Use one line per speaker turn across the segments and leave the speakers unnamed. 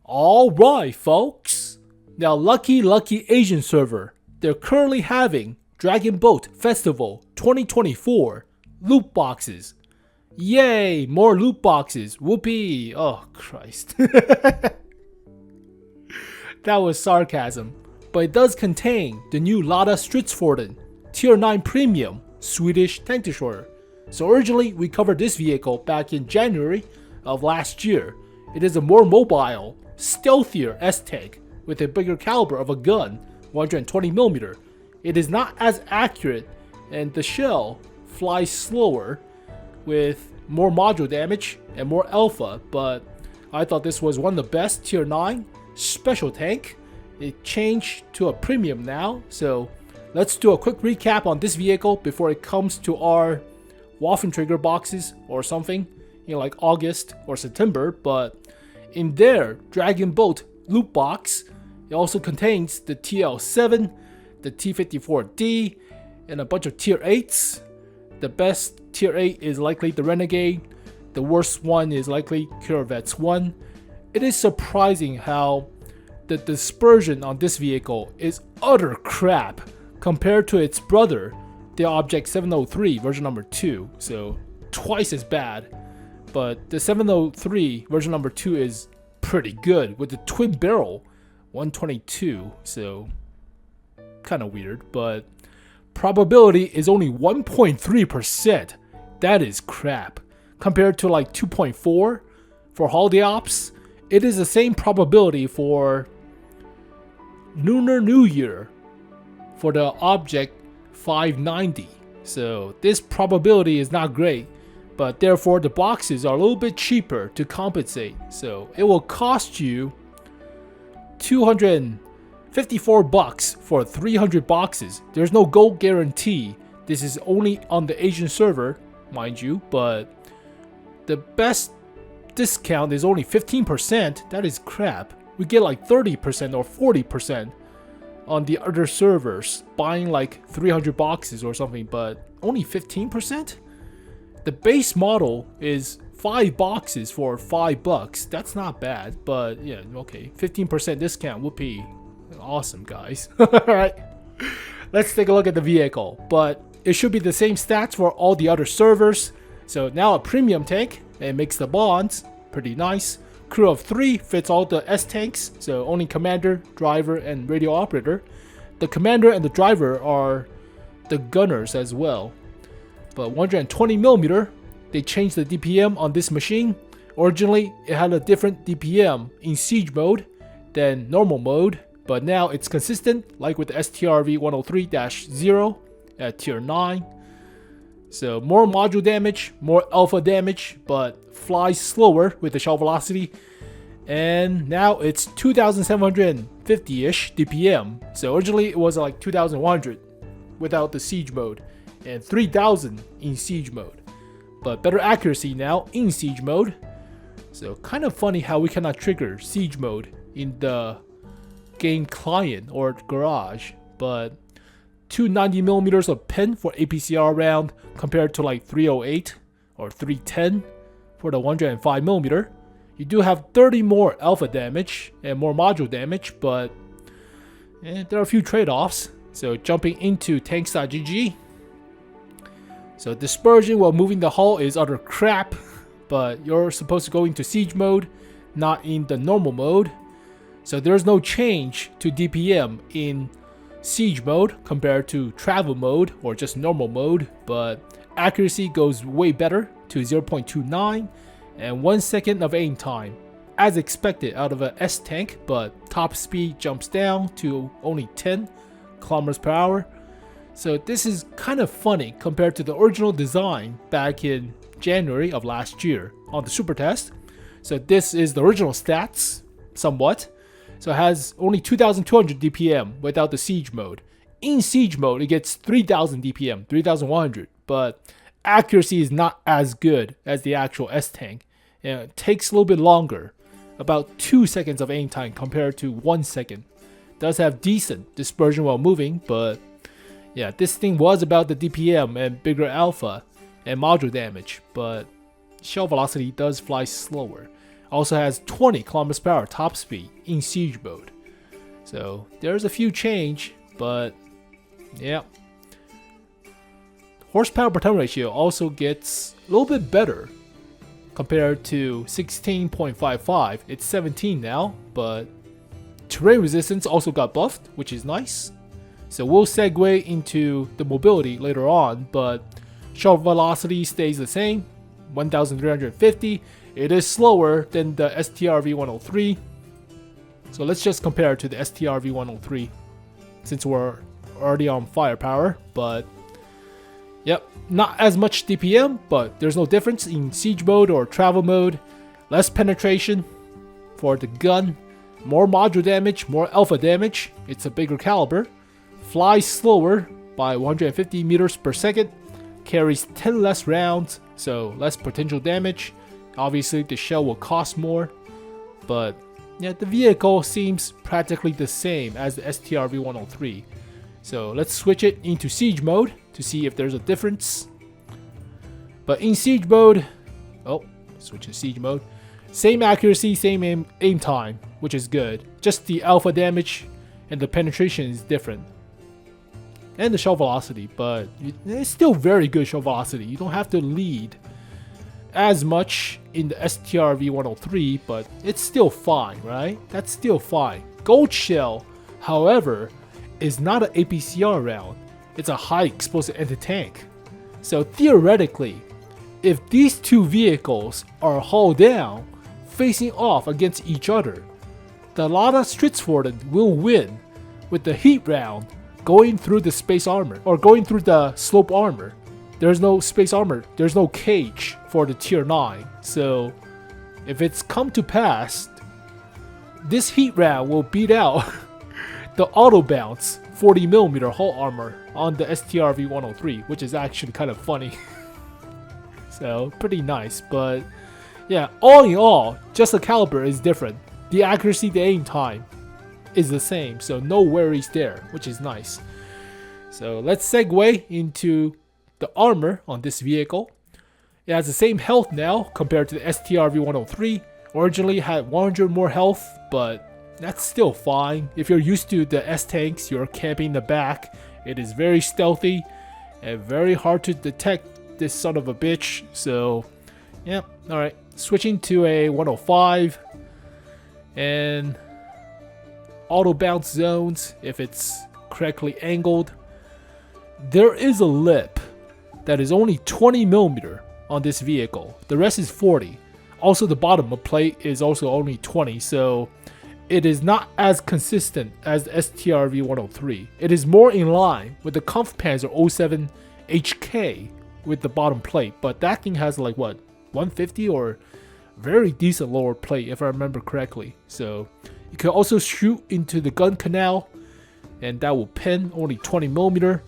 Alright folks, now lucky Asian server, they're currently having Dragon Boat Festival 2024 loot boxes. Yay, more loot boxes, whoopee, oh Christ. That was sarcasm, but it does contain the new Lätt Stridsfordon Tier 9 Premium Swedish tank destroyer. So originally we covered this vehicle back in January of last year. It is a more mobile, stealthier S-tank with a bigger caliber of a gun, 120mm. It is not as accurate and the shell flies slower with more module damage and more alpha, but I thought this was one of the best Tier 9 special tank. It changed to a premium now, so let's do a quick recap on this vehicle before it comes to our Waffentrigger boxes or something, like August or September. But in their Dragon Boat loot box, it also contains the TL7, the T54D, and a bunch of Tier 8s. The best Tier 8 is likely the Renegade. The worst one is likely Corvette's 1. It is surprising how the dispersion on this vehicle is utter crap compared to its brother, the Object 703 version number 2, so twice as bad. But the 703 version number 2 is pretty good with the twin barrel 122, so kind of weird, but probability is only 1.3%. That is crap compared to like 2.4 for Holiday Ops. It is the same probability for Lunar New Year for the Object 590. So this probability is not great, but therefore the boxes are a little bit cheaper to compensate. So it will cost you $254 for 300 boxes. There's no gold guarantee. This is only on the Asian server, mind you, but the best discount is only 15%. That is crap. We get like 30% or 40% on the other servers buying like 300 boxes or something, but only 15%? The base model is 5 boxes for $5. That's not bad, but yeah, okay. 15% discount would be awesome, guys. Alright, let's take a look at the vehicle, but it should be the same stats for all the other servers. So now a premium tank, it makes the bonds pretty nice. Crew of 3 fits all the S-tanks, so only commander, driver, and radio operator. The commander and the driver are the gunners as well. But 120mm, they changed the DPM on this machine. Originally, it had a different DPM in siege mode than normal mode, but now it's consistent, like with the Strv 103-0 at Tier 9. So more module damage, more alpha damage, but flies slower with the shell velocity. And now it's 2750-ish DPM. So originally it was like 2100 without the siege mode and 3000 in siege mode. But better accuracy now in siege mode. So kind of funny how we cannot trigger siege mode in the game client or garage. But 290mm of pen for APCR round compared to like 308 or 310 for the 105mm. You do have 30 more alpha damage and more module damage, but there are a few trade-offs. So jumping into tanks.gg. So dispersion while moving the hull is utter crap, but you're supposed to go into siege mode, not in the normal mode. So there's no change to DPM in siege mode compared to travel mode or just normal mode, but accuracy goes way better to 0.29 and 1 second of aim time, as expected out of a S-tank, but top speed jumps down to only 10 kilometers per hour. So this is kind of funny compared to the original design back in January of last year on the super test. So this is the original stats, somewhat. So it has only 2200 DPM without the siege mode. In siege mode, it gets 3000 DPM, 3100, but accuracy is not as good as the actual S-tank. And it takes a little bit longer, about 2 seconds of aim time compared to 1 second. Does have decent dispersion while moving, but yeah, this thing was about the DPM and bigger alpha and module damage, but shell velocity does fly slower. Also has 20 kilometers per hour top speed in siege mode. So there's a few change, but yeah. Horsepower per ton ratio also gets a little bit better compared to 16.55. It's 17 now, but terrain resistance also got buffed, which is nice. So we'll segue into the mobility later on, but shot velocity stays the same, 1,350. It is slower than the STRV-103. So let's just compare it to the STRV-103 since we're already on firepower, but yep, not as much DPM, but there's no difference in siege mode or travel mode. Less penetration for the gun, more module damage, more alpha damage. It's a bigger caliber. Flies slower by 150 meters per second. Carries 10 less rounds, so less potential damage. Obviously, the shell will cost more, but yeah, the vehicle seems practically the same as the STRV-103. So let's switch it into siege mode to see if there's a difference. But in siege mode, switch to siege mode. Same accuracy, same aim time, which is good. Just the alpha damage and the penetration is different. And the shell velocity, but it's still very good shell velocity. You don't have to lead as much in the STRV-103, but it's still fine, right? That's still fine. Gold shell, however, is not an APCR round. It's a high explosive anti-tank. So theoretically, if these two vehicles are hauled down, facing off against each other, the Lätt Stridsfordon will win with the heat round going through the space armor, or going through the slope armor. There's no space armor, there's no cage for the tier 9. So if it's come to pass, this heat round will beat out the auto bounce 40mm hull armor on the STRV-103, which is actually kind of funny. So pretty nice, but yeah, all in all, just the caliber is different. The accuracy, the aim time is the same, so no worries there, which is nice. So let's segue into the armor on this vehicle. It has the same health now compared to the STRV-103. Originally had 100 more health, but that's still fine. If you're used to the S-tanks, you're camping in the back. It is very stealthy and very hard to detect this son of a bitch. So yeah, alright. Switching to a 105 and auto bounce zones if it's correctly angled. There is a lip that is only 20mm on this vehicle. The rest is 40. Also, the bottom of plate is also only 20, so it is not as consistent as the STRV-103. It is more in line with the Kampfpanzer 07HK with the bottom plate, but that thing has like what, 150 or very decent lower plate if I remember correctly. So you can also shoot into the gun canal, and that will pin only 20mm,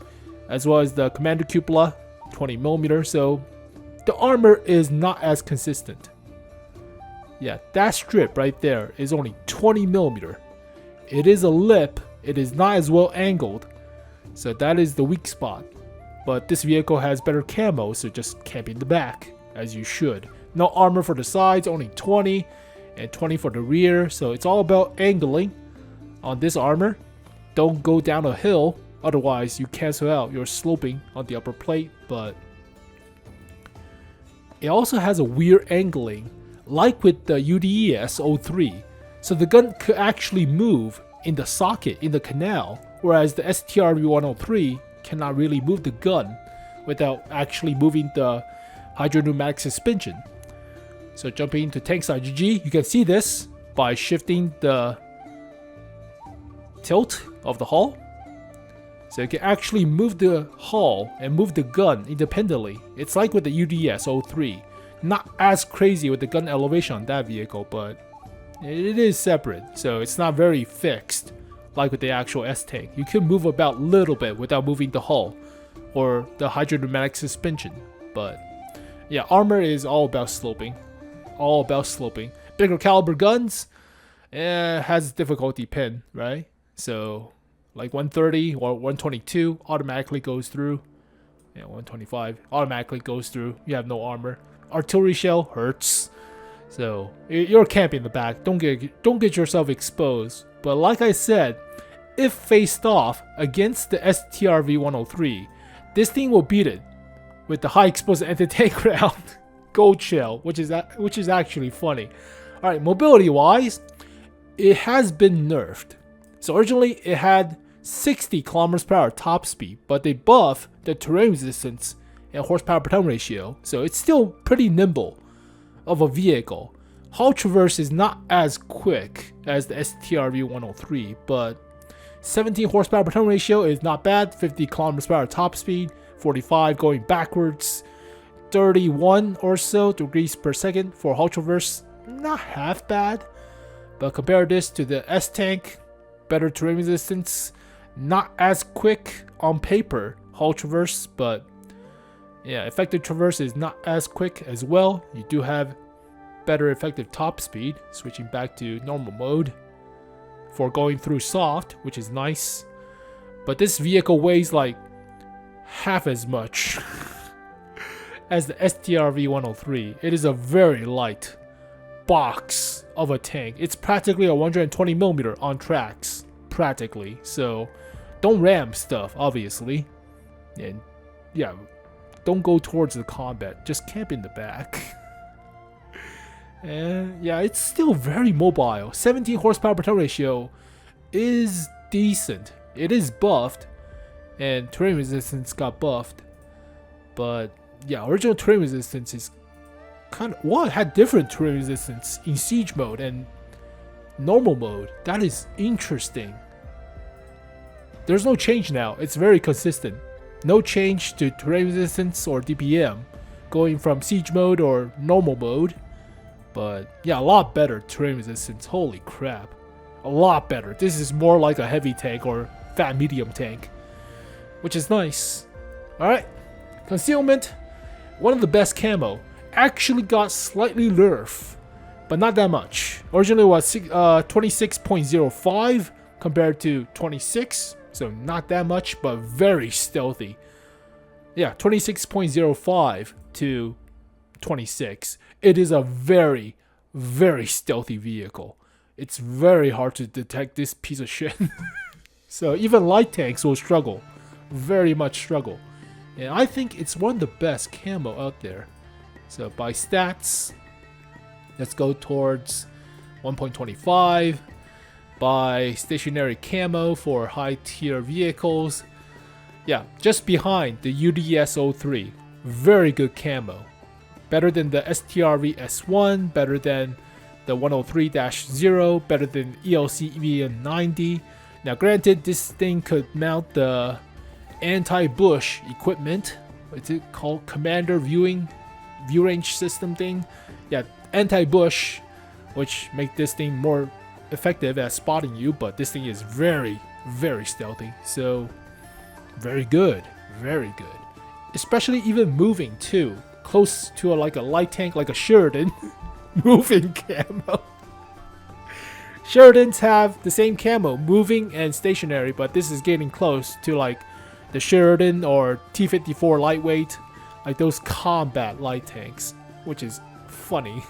as well as the commander cupola 20mm. So the armor is not as consistent. Yeah, that strip right there is only 20mm. It is a lip, it is not as well angled, so that is the weak spot. But this vehicle has better camo, so just camp in the back, as you should. No armor for the sides, only 20, and 20 for the rear, so it's all about angling on this armor. Don't go down a hill, otherwise you cancel out your sloping on the upper plate, but it also has a weird angling, like with the UDES-03, so the gun could actually move in the socket in the canal, whereas the STRV-103 cannot really move the gun without actually moving the hydropneumatic suspension. So jumping into tank side GG, you can see this by shifting the tilt of the hull. So you can actually move the hull and move the gun independently. It's like with the UDS-03. Not as crazy with the gun elevation on that vehicle, but it is separate. So it's not very fixed like with the actual S-tank. You can move about a little bit without moving the hull or the hydropneumatic suspension. But yeah, armor is all about sloping. All about sloping. Bigger caliber guns has difficulty pin, right? So like 130 or 122 automatically goes through. Yeah, 125 automatically goes through. You have no armor. Artillery shell hurts. So you're camping in the back. Don't get yourself exposed. But like I said, if faced off against the Strv-103, this thing will beat it with the high explosive anti-tank round gold shell, which is actually funny. All right, mobility wise, it has been nerfed. So originally it had 60 km/h top speed, but they buffed the terrain resistance and horsepower per ton ratio, so it's still pretty nimble of a vehicle. Hull traverse is not as quick as the Strv-103, but 17 horsepower per ton ratio is not bad. 50 km/h top speed, 45 going backwards, 31 or so degrees per second for hull traverse, not half bad. But compare this to the S-Tank, better terrain resistance, not as quick on paper hull traverse, but yeah, effective traverse is not as quick as well. You do have better effective top speed, switching back to normal mode for going through soft, which is nice. But this vehicle weighs like half as much as the Strv-103. It is a very light box of a tank. It's practically a 120mm on tracks, practically. So don't ram stuff, obviously. And yeah, don't go towards the combat. Just camp in the back. And yeah, it's still very mobile. 17 horsepower per ton ratio is decent. It is buffed, and terrain resistance got buffed. But yeah, original terrain resistance is kind of, well, it had different terrain resistance in siege mode and normal mode. That is interesting. There's no change now. It's very consistent. No change to terrain resistance or DPM going from siege mode or normal mode. But yeah, a lot better terrain resistance. Holy crap. A lot better. This is more like a heavy tank or fat medium tank, which is nice. Alright, concealment, one of the best camo. Actually got slightly nerfed, but not that much. Originally it was 26.05 compared to 26, so not that much, but very stealthy. Yeah, 26.05 to 26. It is a very, very stealthy vehicle. It's very hard to detect this piece of shit. So even light tanks will struggle, very much struggle. And I think it's one of the best camo out there. So by stats, let's go towards 1.25. By stationary camo for high tier vehicles, yeah, just behind the UDS-03. Very good camo. Better than the STRV-S1, better than the 103-0, better than ELC EVN-90. Now granted, this thing could mount the anti-bush equipment. What's it called? Commander view range system thing. Yeah, anti-bush, which make this thing more effective at spotting you, but this thing is very, very stealthy. So very good, very good. Especially even moving too. Close to like a light tank, like a Sheridan. Moving camo. Sheridans have the same camo, moving and stationary, but this is getting close to like the Sheridan or T-54 lightweight, like those combat light tanks, which is funny.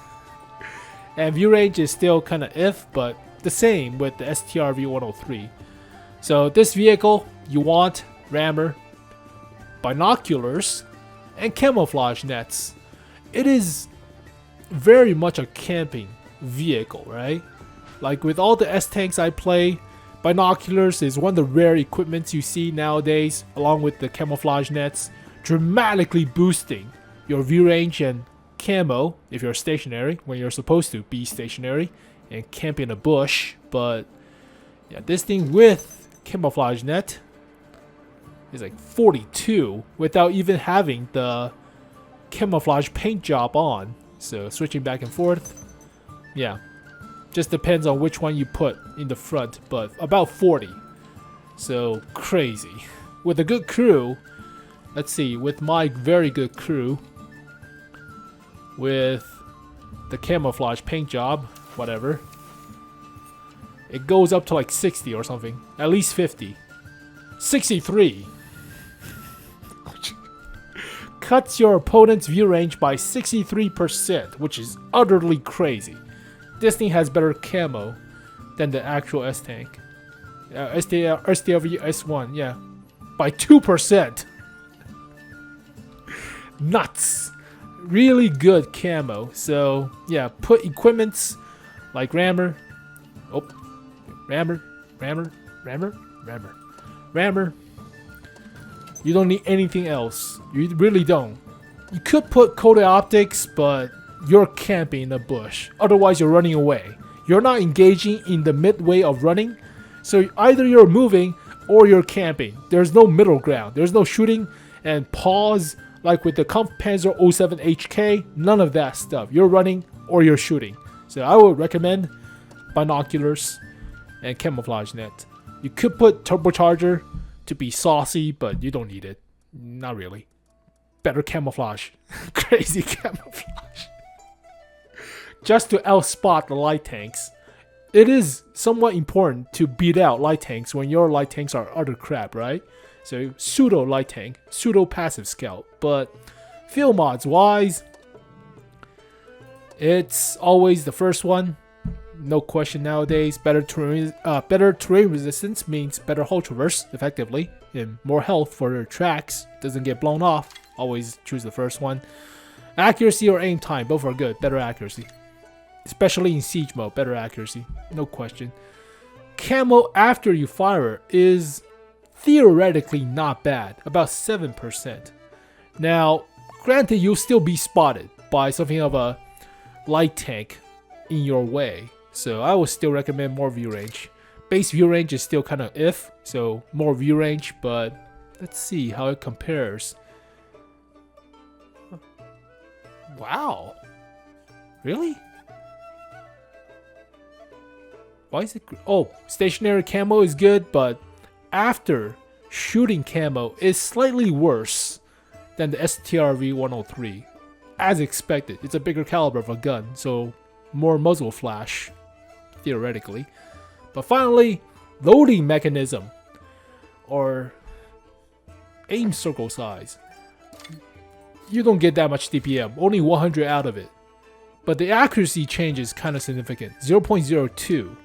And view range is still kind of if, but the same with the STRV-103. So this vehicle, you want rammer, binoculars, and camouflage nets. It is very much a camping vehicle, right? Like with all the S-Tanks I play, binoculars is one of the rare equipments you see nowadays, along with the camouflage nets, dramatically boosting your view range and camo if you're stationary, when you're supposed to be stationary and camp in a bush. But yeah, this thing with camouflage net is like 42 without even having the camouflage paint job on. So switching back and forth, yeah, just depends on which one you put in the front, but about 40. So crazy. With a good crew, let's see, with my very good crew, with the camouflage paint job, whatever, it goes up to like 60 or something, at least 50. 63. cuts your opponent's view range by 63%, which is utterly crazy. This thing has better camo than the actual S-Tank. STRV S1, yeah. By 2%. Nuts. Really good camo. So, yeah, put equipments like rammer. Oh, rammer. You don't need anything else. You really don't. You could put coated optics, but you're camping in the bush. Otherwise, you're running away. You're not engaging in the midway of running. So either you're moving or you're camping. There's no middle ground. There's no shooting and pause like with the Kampfpanzer 07HK. None of that stuff. You're running or you're shooting. So I would recommend binoculars and camouflage net. You could put turbocharger to be saucy, but you don't need it. Not really. Better camouflage. Crazy camouflage. Just to outspot the light tanks. It is somewhat important to beat out light tanks when your light tanks are utter crap, right? So pseudo light tank, pseudo passive scout. But field mods wise, it's always the first one. No question nowadays. Better terrain resistance means better hull traverse effectively and more health for your tracks. Doesn't get blown off. Always choose the first one. Accuracy or aim time, both are good. Better accuracy. Especially in siege mode, better accuracy. No question. Camo after you fire is theoretically not bad. About 7%. Now, granted you'll still be spotted by something of a light tank in your way. So I would still recommend more view range. Base view range is still kind of if, so more view range, but let's see how it compares. Wow. Really? Why is it? Oh, stationary camo is good, but after shooting camo is slightly worse than the Strv 103. As expected, it's a bigger caliber of a gun, so more muzzle flash, theoretically. But finally, loading mechanism, or aim circle size. You don't get that much DPM, only 100 out of it. But the accuracy change is kind of significant, 0.02.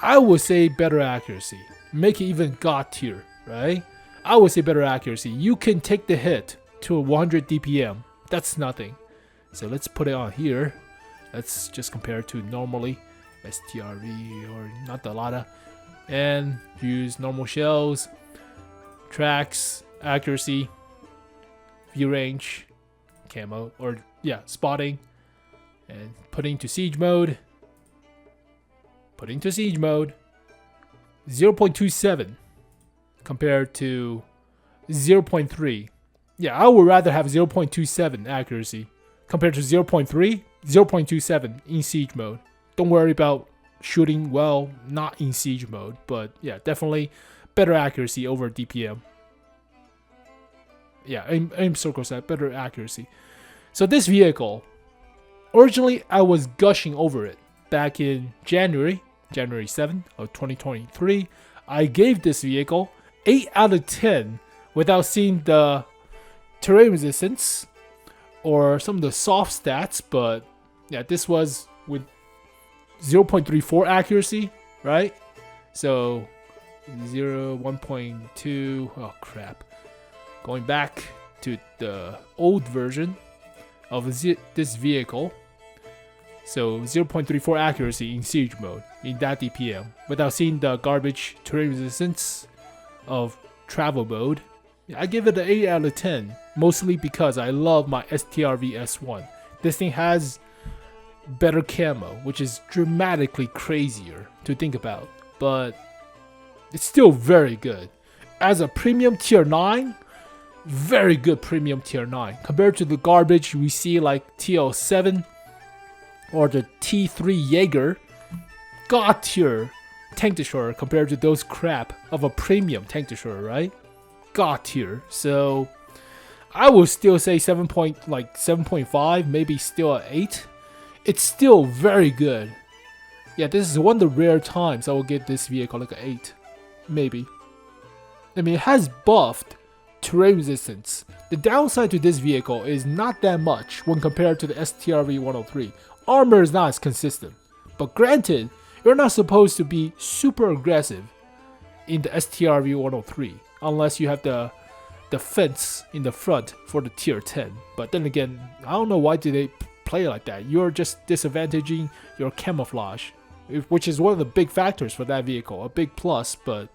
I would say better accuracy. Make it even God tier, right? I would say better accuracy. You can take the hit to 100 DPM. That's nothing. So let's put it on here. Let's just compare it to normally STRV or not the Lada. And use normal shells, tracks, accuracy, view range, camo, or yeah, spotting. And putting to siege mode. 0.27 compared to 0.3. Yeah, I would rather have 0.27 accuracy compared to 0.3, 0.27 in siege mode. Don't worry about shooting well, not in siege mode, but yeah, definitely better accuracy over DPM. Yeah, aim circle set, better accuracy. So this vehicle, originally I was gushing over it back in January 7th of 2023. I gave this vehicle 8 out of 10 without seeing the terrain resistance or some of the soft stats, but yeah, this was with 0.34 accuracy, right? So 1.2, oh crap. Going back to the old version of this vehicle. So 0.34 accuracy in siege mode in that DPM without seeing the garbage terrain resistance of travel mode. I give it an 8 out of 10, mostly because I love my Strv S1. This thing has better camo, which is dramatically crazier to think about, but it's still very good. As a premium tier 9, very good premium tier 9 compared to the garbage we see like TL7 or the T3 Jaeger. God tier tank destroyer compared to those crap of a premium tank destroyer, right? God tier. So I would still say 7.5, maybe still at 8. It's still very good. Yeah, this is one of the rare times I will give this vehicle like an 8, maybe. I mean, it has buffed terrain resistance. The downside to this vehicle is not that much when compared to the Strv-103. Armor is not as consistent, but granted, you're not supposed to be super aggressive in the Strv-103 unless you have the fence in the front for the tier 10. But then again, I don't know why do they play like that. You're just disadvantaging your camouflage, which is one of the big factors for that vehicle, a big plus, but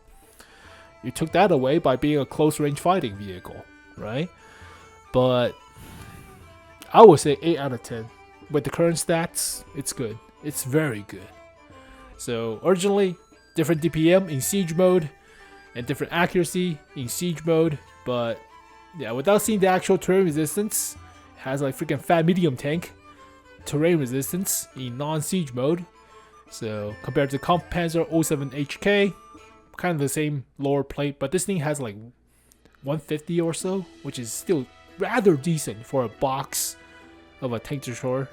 you took that away by being a close range fighting vehicle, right? But I would say 8 out of 10. With the current stats, it's good. It's very good. So originally, different DPM in siege mode and different accuracy in siege mode, but yeah, without seeing the actual terrain resistance, it has like freaking fat medium tank terrain resistance in non-siege mode. So compared to comp_panzer07HK, kind of the same lower plate, but this thing has like 150 or so, which is still rather decent for a box of a tank destroyer.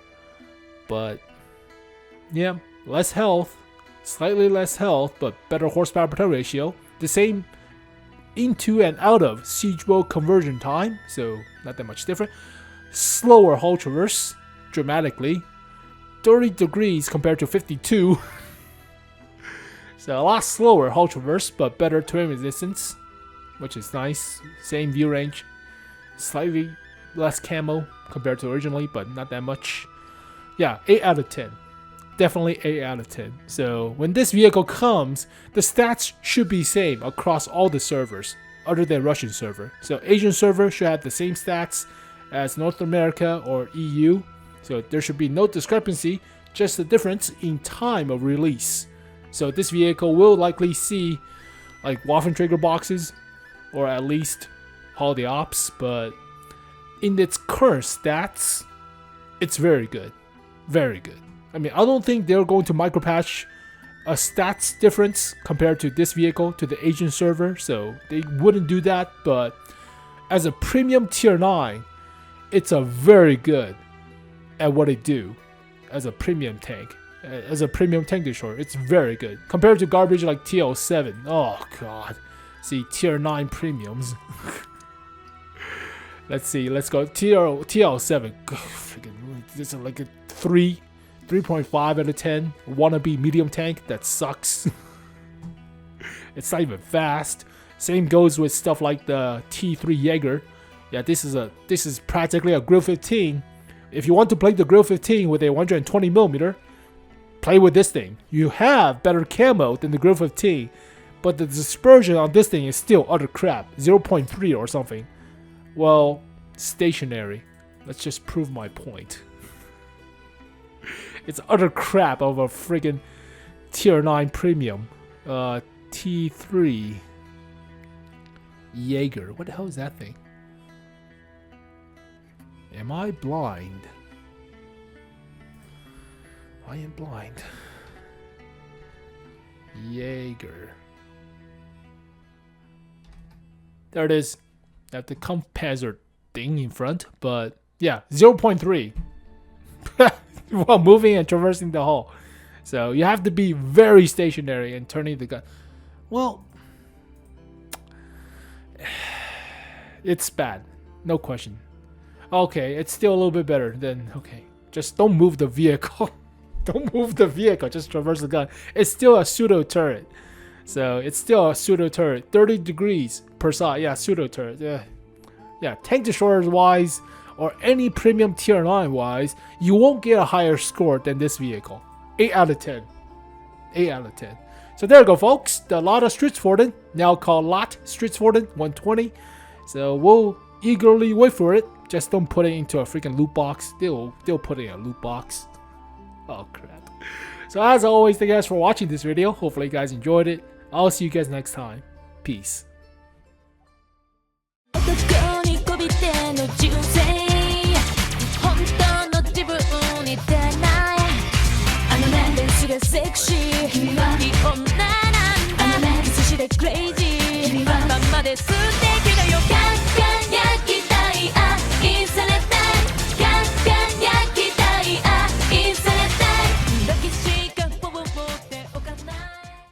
But yeah, less health, slightly less health, but better horsepower per ton ratio. The same into and out of siege mode conversion time, so not that much different. Slower hull traverse dramatically, 30 degrees compared to 52. So a lot slower hull traverse, but better terrain resistance, which is nice. Same view range, slightly less camo compared to originally, but not that much. Yeah, 8 out of 10. Definitely 8 out of 10. So when this vehicle comes, the stats should be same across all the servers other than Russian server. So Asian server should have the same stats as North America or EU. So there should be no discrepancy, just the difference in time of release. So this vehicle will likely see like Waffentrager boxes or at least Holiday Ops, but in its current stats, it's very good. Very good. I mean, I don't think they're going to micropatch a stats difference compared to this vehicle to the Asian server, so they wouldn't do that, but as a premium tier 9, it's a very good at what they do as a premium tank. As a premium tank destroyer, it's very good. Compared to garbage like TL7, oh god. See, tier 9 premiums. Let's see, let's go. TL7, this is like a 3.5 out of 10. Wannabe medium tank that sucks. It's not even fast. Same goes with stuff like the T3 Jaeger. Yeah, this is practically a Grill 15. If you want to play the Grill 15 with a 120mm, play with this thing. You have better camo than the Grill 15, but the dispersion on this thing is still utter crap. 0.3 or something. Well, stationary. Let's just prove my point. It's utter crap of a friggin' tier 9 premium. T3 Jaeger. What the hell is that thing? Am I blind? I am blind. Jaeger. There it is. I have the comp_panzer thing in front, but yeah, 0.3. While moving and traversing the hull. So you have to be very stationary and turning the gun. Well, it's bad. No question. Okay, it's still a little bit better than, okay. Just don't move the vehicle. Don't move the vehicle, just traverse the gun. It's still a pseudo turret. So it's still a pseudo turret. 30 degrees per side. Yeah, pseudo turret. Yeah, tank destroyers wise, or any premium tier 9 wise, you won't get a higher score than this vehicle. 8 out of 10. 8 out of 10. So there you go, folks. The Lätt Stridsfordon, now called Lätt Stridsfordon 120. So we'll eagerly wait for it. Just don't put it into a freaking loot box. They'll put it in a loot box. Oh crap. So as always, thank you guys for watching this video. Hopefully you guys enjoyed it. I'll see you guys next time. Peace.
Sexy,